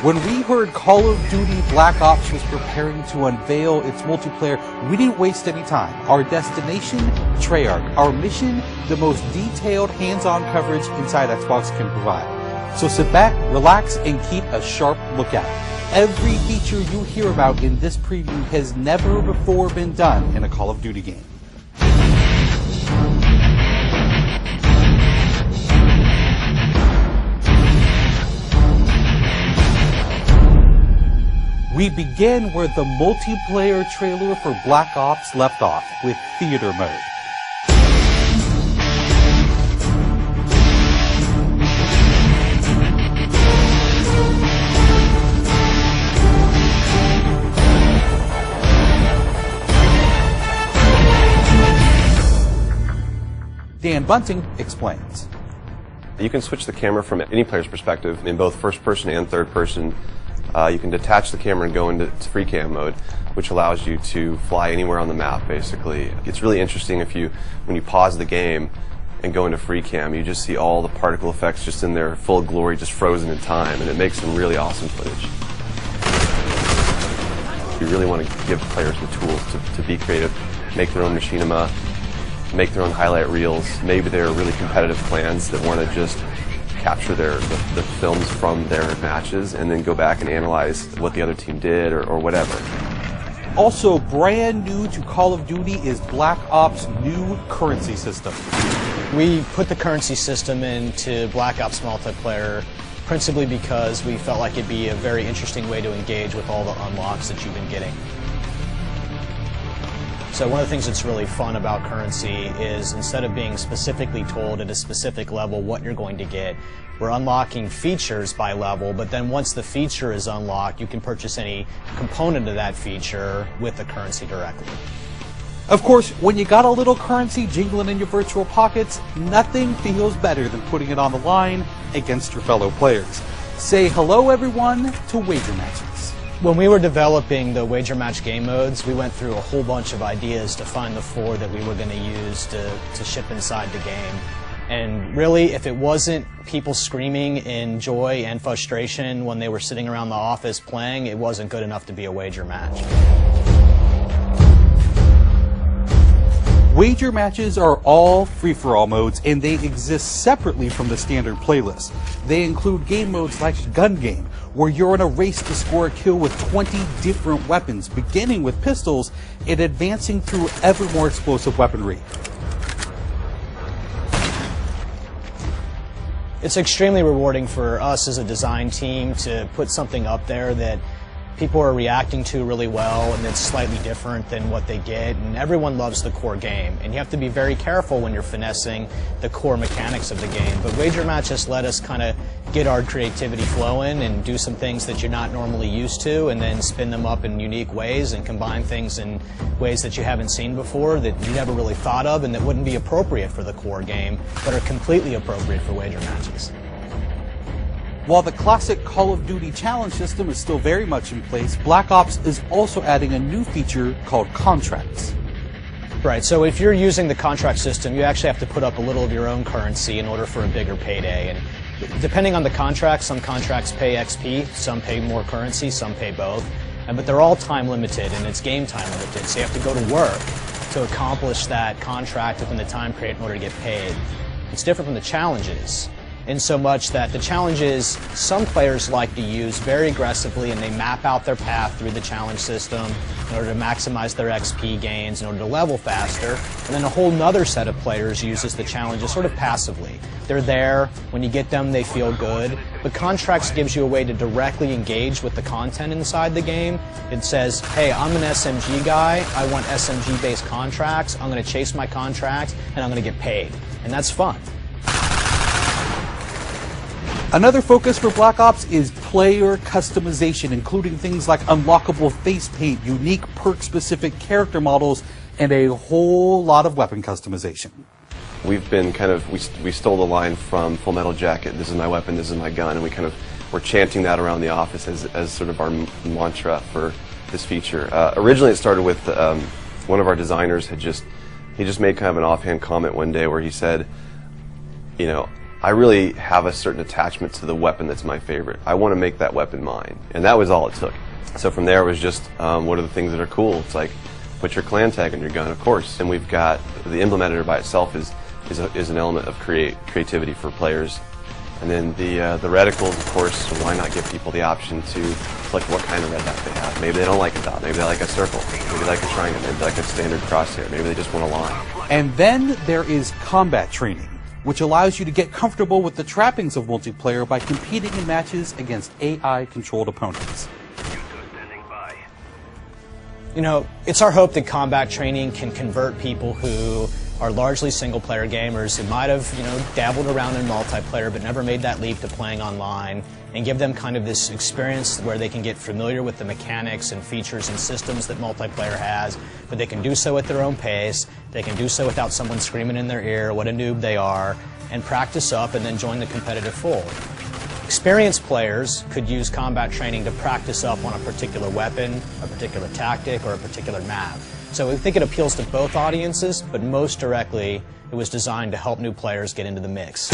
When we heard Call of Duty Black Ops was preparing to unveil its multiplayer, we didn't waste any time. Our destination, Treyarch. Our mission, the most detailed hands-on coverage inside Xbox can provide. So sit back, relax, and keep a sharp lookout. Every feature you hear about in this preview has never before been done in a Call of Duty game. We begin where the multiplayer trailer for Black Ops left off, with theater mode. Dan Bunting explains. You can switch the camera from any player's perspective in both first person and third person. You can detach the camera and go into free cam mode, which allows you to fly anywhere on the map, basically. It's really interesting when you pause the game and go into free cam, you just see all the particle effects just in their full glory, just frozen in time, and it makes some really awesome footage. You really want to give players the tools to be creative, make their own machinima, make their own highlight reels. Maybe they're really competitive clans that want to just capture the films from their matches and then go back and analyze what the other team did or whatever. Also brand new to Call of Duty is Black Ops' new currency system. We put the currency system into Black Ops multiplayer principally because we felt like it'd be a very interesting way to engage with all the unlocks that you've been getting. So one of the things that's really fun about currency is instead of being specifically told at a specific level what you're going to get, we're unlocking features by level, but then once the feature is unlocked, you can purchase any component of that feature with the currency directly. Of course, when you got a little currency jingling in your virtual pockets, nothing feels better than putting it on the line against your fellow players. Say hello, everyone, to Wager Matches. When we were developing the Wager Match game modes, we went through a whole bunch of ideas to find the 4 that we were going to use to ship inside the game. And really, if it wasn't people screaming in joy and frustration when they were sitting around the office playing, it wasn't good enough to be a Wager Match. Wager Matches are all free-for-all modes, and they exist separately from the standard playlist. They include game modes like Gun Game, where you're in a race to score a kill with 20 different weapons, beginning with pistols and advancing through ever more explosive weaponry. It's extremely rewarding for us as a design team to put something up there that people are reacting to really well and it's slightly different than what they get, and everyone loves the core game, and you have to be very careful when you're finessing the core mechanics of the game. But Wager Match just let us kind of get our creativity flowing and do some things that you're not normally used to, and then spin them up in unique ways and combine things in ways that you haven't seen before that you never really thought of and that wouldn't be appropriate for the core game but are completely appropriate for Wager Matches. While the classic Call of Duty challenge system is still very much in place, Black Ops is also adding a new feature called contracts. Right, so if you're using the contract system, you actually have to put up a little of your own currency in order for a bigger payday. And depending on the contract, some contracts pay XP, some pay more currency, some pay both. But they're all time limited, and it's game time limited, so you have to go to work to accomplish that contract within the time period in order to get paid. It's different from the challenges, in so much that the challenges some players like to use very aggressively, and they map out their path through the challenge system in order to maximize their XP gains, in order to level faster. And then a whole nother set of players uses the challenges sort of passively. They're there, when you get them they feel good, but contracts gives you a way to directly engage with the content inside the game. It says, hey, I'm an SMG guy, I want SMG based contracts, I'm going to chase my contract and I'm going to get paid. And that's fun. Another focus for Black Ops is player customization, including things like unlockable face paint, unique perk-specific character models, and a whole lot of weapon customization. We've been we stole the line from Full Metal Jacket, this is my weapon, this is my gun, and we're chanting that around the office as sort of our mantra for this feature. Originally it started with one of our designers he just made kind of an offhand comment one day where he said, you know, I really have a certain attachment to the weapon that's my favorite. I want to make that weapon mine, and that was all it took. So from there it was just, what are the things that are cool? It's like, put your clan tag on your gun, of course. And we've got, the emblem editor by itself is an element of creativity for players. And then the reticles, of course, so why not give people the option to select what kind of red dot they have. Maybe they don't like a dot, maybe they like a circle, maybe they like a triangle, maybe they like a standard crosshair, maybe they just want a line. And then there is combat training, which allows you to get comfortable with the trappings of multiplayer by competing in matches against AI-controlled opponents. You know, it's our hope that combat training can convert people who are largely single-player gamers who might have, dabbled around in multiplayer but never made that leap to playing online, and give them kind of this experience where they can get familiar with the mechanics and features and systems that multiplayer has, but they can do so at their own pace, they can do so without someone screaming in their ear what a noob they are, and practice up and then join the competitive fold. Experienced players could use combat training to practice up on a particular weapon, a particular tactic, or a particular map. So we think it appeals to both audiences, but most directly it was designed to help new players get into the mix.